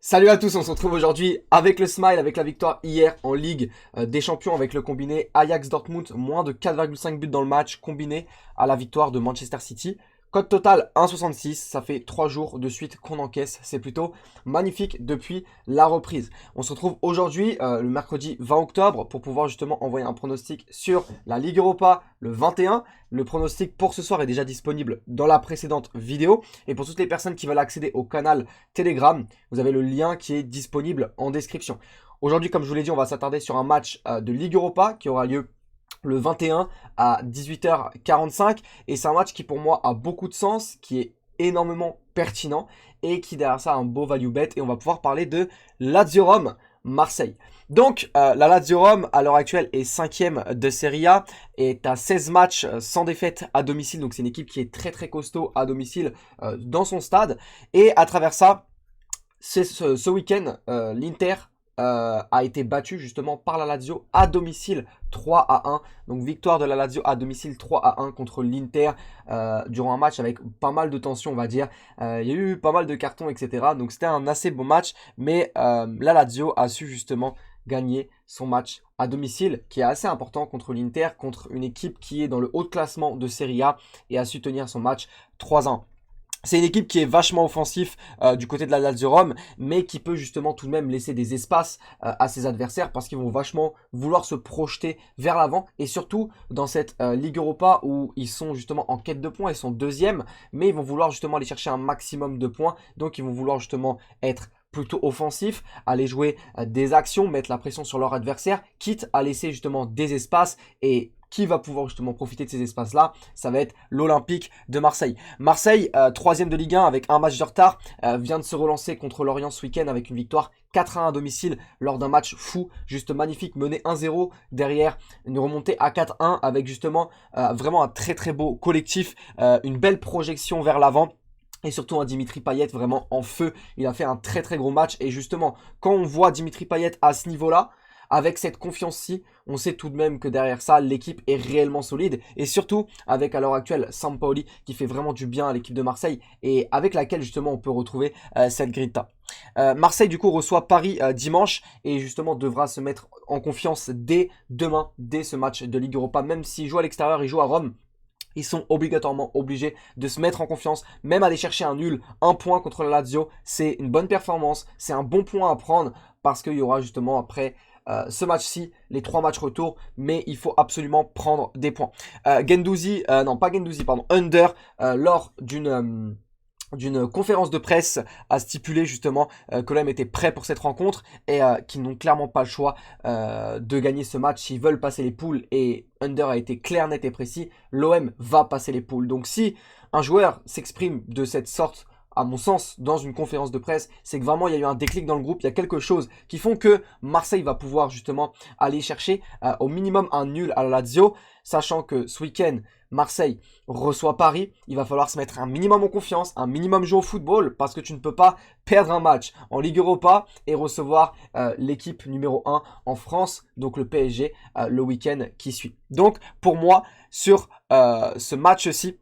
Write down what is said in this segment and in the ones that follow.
Salut à tous, on se retrouve aujourd'hui avec le Smile, avec la victoire hier en Ligue des Champions avec le combiné Ajax-Dortmund, moins de 4,5 buts dans le match combiné à la victoire de Manchester City. Cote totale 1,66, ça fait 3 jours de suite qu'on encaisse, c'est plutôt magnifique depuis la reprise. On se retrouve aujourd'hui, le mercredi 20 octobre, pour pouvoir justement envoyer un pronostic sur la Ligue Europa le 21. Le pronostic pour ce soir est déjà disponible dans la précédente vidéo. Et pour toutes les personnes qui veulent accéder au canal Telegram, vous avez le lien qui est disponible en description. Aujourd'hui, comme je vous l'ai dit, on va s'attarder sur un match de Ligue Europa qui aura lieu le 21 à 18h45 et c'est un match qui pour moi a beaucoup de sens, qui est énormément pertinent et qui derrière ça a un beau value bet et on va pouvoir parler de Lazio Rome Marseille. Donc la Lazio Rome à l'heure actuelle est 5e de Serie A et est à 16 matchs sans défaite à domicile, donc c'est une équipe qui est très très costaud à domicile dans son stade et à travers ça, c'est ce week-end l'Inter a été battu justement par la Lazio à domicile 3-1. Donc victoire de la Lazio à domicile 3-1 contre l'Inter durant un match avec pas mal de tension on va dire. Il y a eu pas mal de cartons etc. Donc c'était un assez beau match. Mais la Lazio a su justement gagner son match à domicile qui est assez important contre l'Inter, contre une équipe qui est dans le haut de classement de Serie A et a su tenir son match 3-1. C'est une équipe qui est vachement offensif du côté de la Lazio Rome, mais qui peut justement tout de même laisser des espaces à ses adversaires parce qu'ils vont vachement vouloir se projeter vers l'avant. Et surtout dans cette Ligue Europa où ils sont justement en quête de points, ils sont deuxième, mais ils vont vouloir justement aller chercher un maximum de points. Donc ils vont vouloir justement être plutôt offensif, aller jouer des actions, mettre la pression sur leur adversaire, quitte à laisser justement des espaces et qui va pouvoir justement profiter de ces espaces-là? Ça va être l'Olympique de Marseille. Marseille, 3e de Ligue 1 avec un match de retard, vient de se relancer contre Lorient ce week-end avec une victoire 4-1 à domicile lors d'un match fou, juste magnifique, mené 1-0 derrière, une remontée à 4-1 avec justement vraiment un très très beau collectif, une belle projection vers l'avant. Et surtout un Dimitri Payet vraiment en feu, il a fait un très très gros match et justement quand on voit Dimitri Payet à ce niveau-là, avec cette confiance-ci, on sait tout de même que derrière ça, l'équipe est réellement solide. Et surtout, avec à l'heure actuelle Sampaoli qui fait vraiment du bien à l'équipe de Marseille et avec laquelle justement on peut retrouver cette grinta. Marseille du coup reçoit Paris dimanche et justement devra se mettre en confiance dès demain, dès ce match de Ligue Europa. Même s'ils jouent à l'extérieur, ils jouent à Rome. Ils sont obligatoirement obligés de se mettre en confiance, même aller chercher un nul, un point contre la Lazio, c'est une bonne performance, c'est un bon point à prendre parce qu'il y aura justement après ce match-ci, les 3 matchs retour, mais il faut absolument prendre des points. Guendouzi, non pas Guendouzi, pardon, Under, lors d'une conférence de presse a stipulé justement que l'OM était prêt pour cette rencontre et qu'ils n'ont clairement pas le choix de gagner ce match s'ils veulent passer les poules et Under a été clair, net et précis, l'OM va passer les poules. Donc si un joueur s'exprime de cette sorte, à mon sens, dans une conférence de presse, c'est que vraiment il y a eu un déclic dans le groupe, il y a quelque chose qui font que Marseille va pouvoir justement aller chercher au minimum un nul à la Lazio, sachant que ce week-end, Marseille reçoit Paris, il va falloir se mettre un minimum en confiance, un minimum jouer au football, parce que tu ne peux pas perdre un match en Ligue Europa et recevoir l'équipe numéro 1 en France, donc le PSG, le week-end qui suit. Donc pour moi, sur ce match-ci,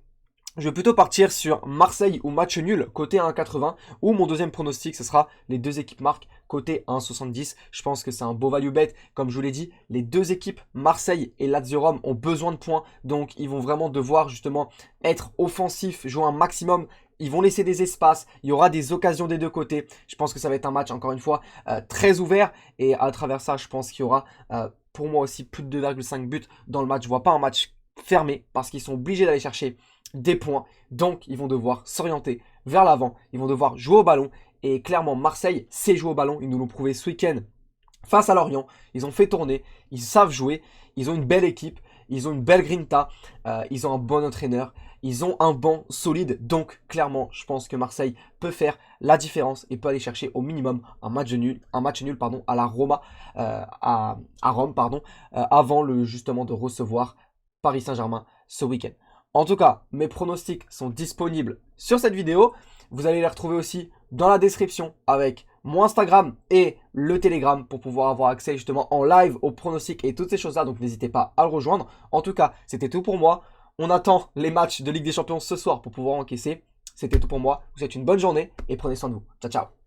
je vais plutôt partir sur Marseille ou match nul côté 1,80 ou mon deuxième pronostic ce sera les deux équipes marquent côté 1,70. Je pense que c'est un beau value bet. Comme je vous l'ai dit, les deux équipes Marseille et Lazio Rome ont besoin de points. Donc ils vont vraiment devoir justement être offensifs, jouer un maximum. Ils vont laisser des espaces, il y aura des occasions des deux côtés. Je pense que ça va être un match encore une fois très ouvert et à travers ça je pense qu'il y aura pour moi aussi plus de 2,5 buts dans le match. Je vois pas un match fermé parce qu'ils sont obligés d'aller chercher des points, donc ils vont devoir s'orienter vers l'avant, ils vont devoir jouer au ballon et clairement Marseille sait jouer au ballon, ils nous l'ont prouvé ce week-end face à Lorient, ils ont fait tourner, ils savent jouer, ils ont une belle équipe, ils ont une belle grinta, ils ont un bon entraîneur, ils ont un banc solide, donc clairement je pense que Marseille peut faire la différence et peut aller chercher au minimum un match nul pardon, à la Roma, à Rome pardon, avant justement de recevoir Paris Saint-Germain ce week-end. En tout cas, mes pronostics sont disponibles sur cette vidéo. Vous allez les retrouver aussi dans la description avec mon Instagram et le Telegram pour pouvoir avoir accès justement en live aux pronostics et toutes ces choses-là. Donc n'hésitez pas à le rejoindre. En tout cas, c'était tout pour moi. On attend les matchs de Ligue des Champions ce soir pour pouvoir encaisser. C'était tout pour moi. Vous êtes une bonne journée et prenez soin de vous. Ciao, ciao.